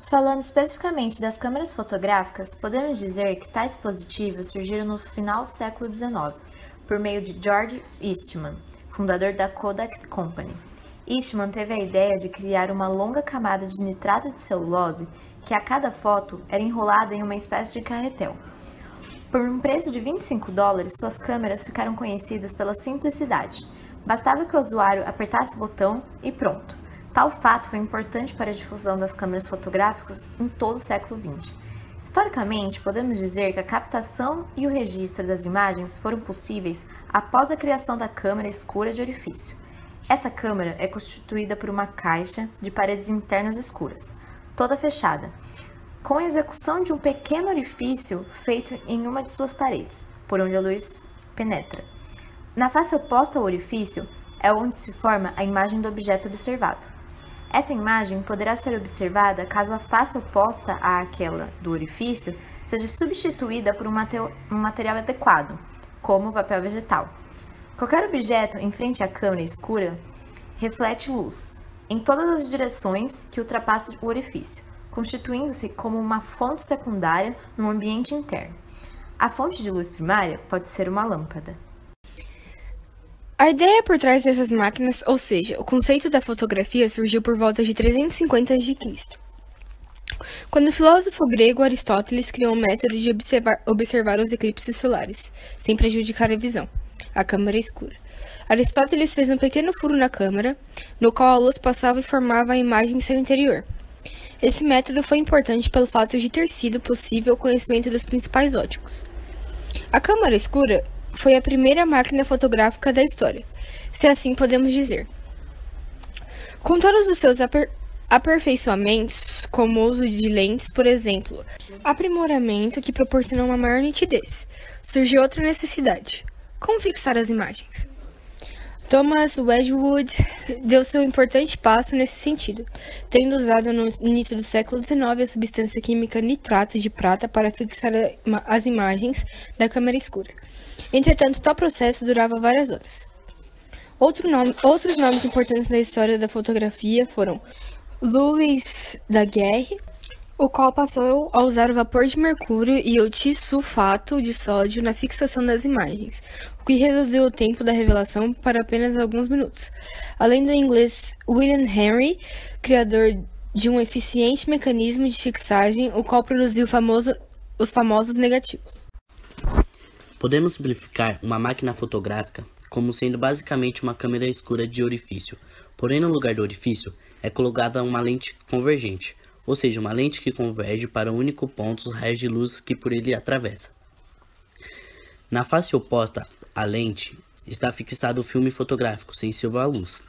Falando especificamente das câmeras fotográficas, podemos dizer que tais dispositivos surgiram no final do século XIX, por meio de George Eastman, fundador da Kodak Company. Eastman teve a ideia de criar uma longa camada de nitrato de celulose que a cada foto era enrolada em uma espécie de carretel. Por um preço de $25, suas câmeras ficaram conhecidas pela simplicidade. Bastava que o usuário apertasse o botão e pronto. Tal fato foi importante para a difusão das câmeras fotográficas em todo o século XX. Historicamente, podemos dizer que a captação e o registro das imagens foram possíveis após a criação da câmera escura de orifício. Essa câmera é constituída por uma caixa de paredes internas escuras, toda fechada, com a execução de um pequeno orifício feito em uma de suas paredes, por onde a luz penetra. Na face oposta ao orifício é onde se forma a imagem do objeto observado. Essa imagem poderá ser observada caso a face oposta àquela do orifício seja substituída por um material adequado, como papel vegetal. Qualquer objeto em frente à câmera escura reflete luz em todas as direções que ultrapassam o orifício, constituindo-se como uma fonte secundária no ambiente interno. A fonte de luz primária pode ser uma lâmpada. A ideia por trás dessas máquinas, ou seja, o conceito da fotografia, surgiu por volta de 350 a.C., quando o filósofo grego Aristóteles criou um método de observar os eclipses solares, sem prejudicar a visão, a câmara escura. Aristóteles fez um pequeno furo na câmara, no qual a luz passava e formava a imagem em seu interior. Esse método foi importante pelo fato de ter sido possível o conhecimento dos principais óticos. A câmara escura foi a primeira máquina fotográfica da história, se assim podemos dizer. Com todos os seus aperfeiçoamentos, como o uso de lentes, por exemplo, aprimoramento que proporcionou uma maior nitidez, surgiu outra necessidade: como fixar as imagens. Thomas Wedgwood deu seu importante passo nesse sentido, tendo usado no início do século XIX a substância química nitrato de prata para fixar as imagens da câmara escura. Entretanto, tal processo durava várias horas. Outros nomes importantes da história da fotografia foram Louis Daguerre, o qual passou a usar o vapor de mercúrio e o tisulfato de sódio na fixação das imagens, o que reduziu o tempo da revelação para apenas alguns minutos. Além do inglês William Henry, criador de um eficiente mecanismo de fixagem, o qual produziu os famosos negativos. Podemos simplificar uma máquina fotográfica como sendo basicamente uma câmera escura de orifício, porém no lugar do orifício é colocada uma lente convergente, ou seja, uma lente que converge para o único ponto os raios de luz que por ele atravessa. Na face oposta à lente está fixado o filme fotográfico sensível à luz.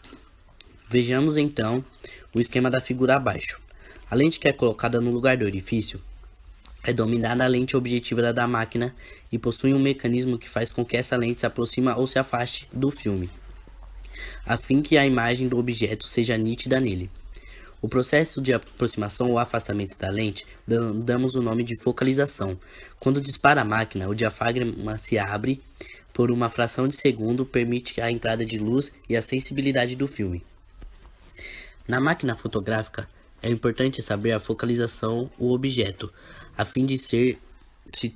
Vejamos então o esquema da figura abaixo. A lente que é colocada no lugar do orifício é dominada a lente objetiva da máquina e possui um mecanismo que faz com que essa lente se aproxime ou se afaste do filme, a fim que a imagem do objeto seja nítida nele. O processo de aproximação ou afastamento da lente damos o nome de focalização. Quando dispara a máquina, o diafragma se abre por uma fração de segundo, permite a entrada de luz e a sensibilidade do filme. Na máquina fotográfica, é importante saber a focalização do objeto, a fim de se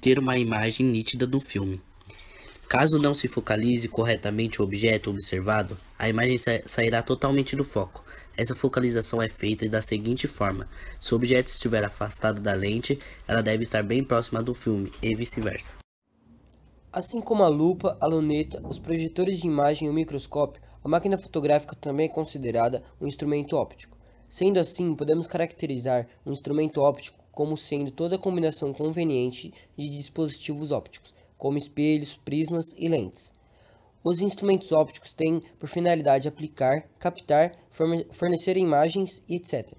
ter uma imagem nítida do filme. Caso não se focalize corretamente o objeto observado, a imagem sairá totalmente do foco. Essa focalização é feita da seguinte forma: se o objeto estiver afastado da lente, ela deve estar bem próxima do filme, e vice-versa. Assim como a lupa, a luneta, os projetores de imagem e o microscópio, a máquina fotográfica também é considerada um instrumento óptico. Sendo assim, podemos caracterizar um instrumento óptico como sendo toda a combinação conveniente de dispositivos ópticos, como espelhos, prismas e lentes. Os instrumentos ópticos têm por finalidade aplicar, captar, fornecer imagens e etc.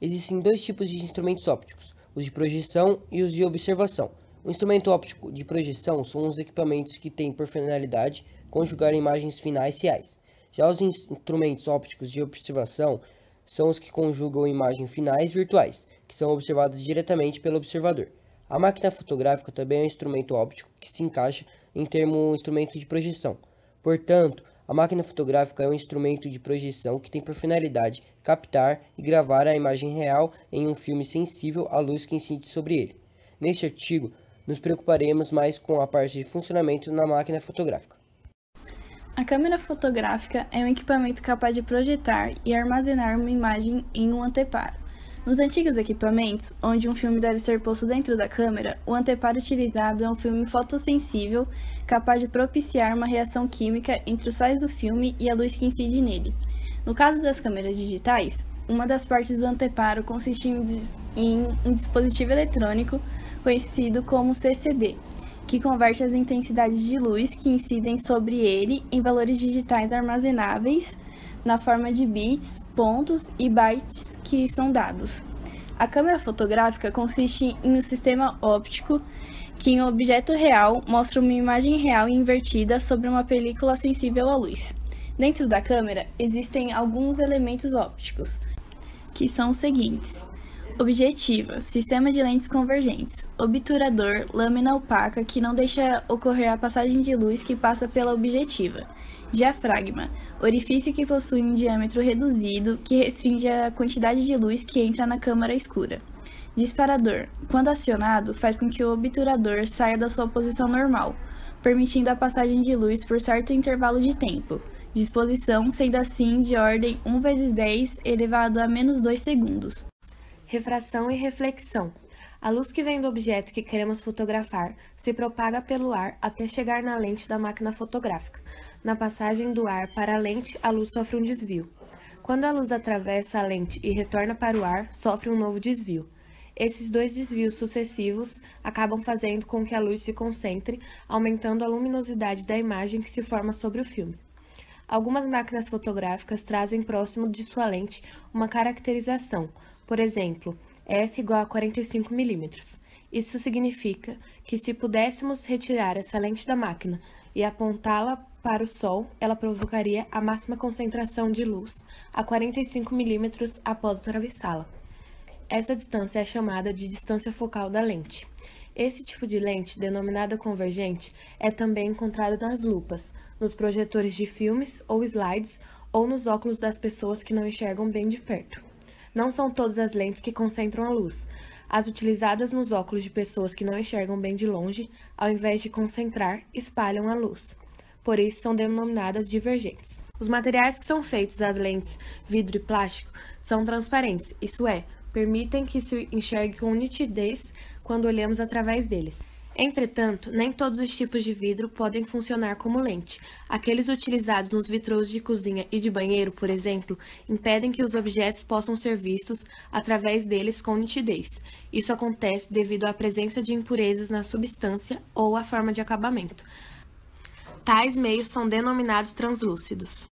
Existem dois tipos de instrumentos ópticos, os de projeção e os de observação. O instrumento óptico de projeção são os equipamentos que têm por finalidade conjugar imagens finais reais. Já os instrumentos ópticos de observação são os que conjugam imagens finais virtuais, que são observadas diretamente pelo observador. A máquina fotográfica também é um instrumento óptico que se encaixa em termo instrumento de projeção. Portanto, A máquina fotográfica é um instrumento de projeção que tem por finalidade captar e gravar a imagem real em um filme sensível à luz que incide sobre ele. Neste artigo, nos preocuparemos mais com a parte de funcionamento na máquina fotográfica. A câmera fotográfica é um equipamento capaz de projetar e armazenar uma imagem em um anteparo. Nos antigos equipamentos, onde um filme deve ser posto dentro da câmera, o anteparo utilizado é um filme fotossensível capaz de propiciar uma reação química entre os sais do filme e a luz que incide nele. No caso das câmeras digitais, uma das partes do anteparo consiste em um dispositivo eletrônico conhecido como CCD, que converte as intensidades de luz que incidem sobre ele em valores digitais armazenáveis na forma de bits, pontos e bytes que são dados. A câmera fotográfica consiste em um sistema óptico que, em um objeto real, mostra uma imagem real invertida sobre uma película sensível à luz. Dentro da câmera existem alguns elementos ópticos, que são os seguintes: objetiva, sistema de lentes convergentes, obturador, lâmina opaca que não deixa ocorrer a passagem de luz que passa pela objetiva, diafragma, orifício que possui um diâmetro reduzido que restringe a quantidade de luz que entra na câmara escura. Disparador, quando acionado, faz com que o obturador saia da sua posição normal, permitindo a passagem de luz por certo intervalo de tempo. Disposição, sendo assim de ordem 1 × 10 elevado a -2 segundos. Refração e reflexão. A luz que vem do objeto que queremos fotografar se propaga pelo ar até chegar na lente da máquina fotográfica. Na passagem do ar para a lente, a luz sofre um desvio. Quando a luz atravessa a lente e retorna para o ar, sofre um novo desvio. Esses dois desvios sucessivos acabam fazendo com que a luz se concentre, aumentando a luminosidade da imagem que se forma sobre o filme. Algumas máquinas fotográficas trazem próximo de sua lente uma caracterização, por exemplo, f igual a 45 mm. Isso significa que se pudéssemos retirar essa lente da máquina e apontá-la para o Sol, ela provocaria a máxima concentração de luz a 45 mm após atravessá-la. Essa distância é chamada de distância focal da lente. Esse tipo de lente, denominada convergente, é também encontrado nas lupas, nos projetores de filmes ou slides ou nos óculos das pessoas que não enxergam bem de perto. Não são todas as lentes que concentram a luz. As utilizadas nos óculos de pessoas que não enxergam bem de longe, ao invés de concentrar, espalham a luz. Por isso, são denominadas divergentes. Os materiais que são feitos das lentes vidro e plástico são transparentes, isso é, permitem que se enxergue com nitidez quando olhamos através deles. Entretanto, nem todos os tipos de vidro podem funcionar como lente. Aqueles utilizados nos vitrôs de cozinha e de banheiro, por exemplo, impedem que os objetos possam ser vistos através deles com nitidez. Isso acontece devido à presença de impurezas na substância ou à forma de acabamento. Tais meios são denominados translúcidos.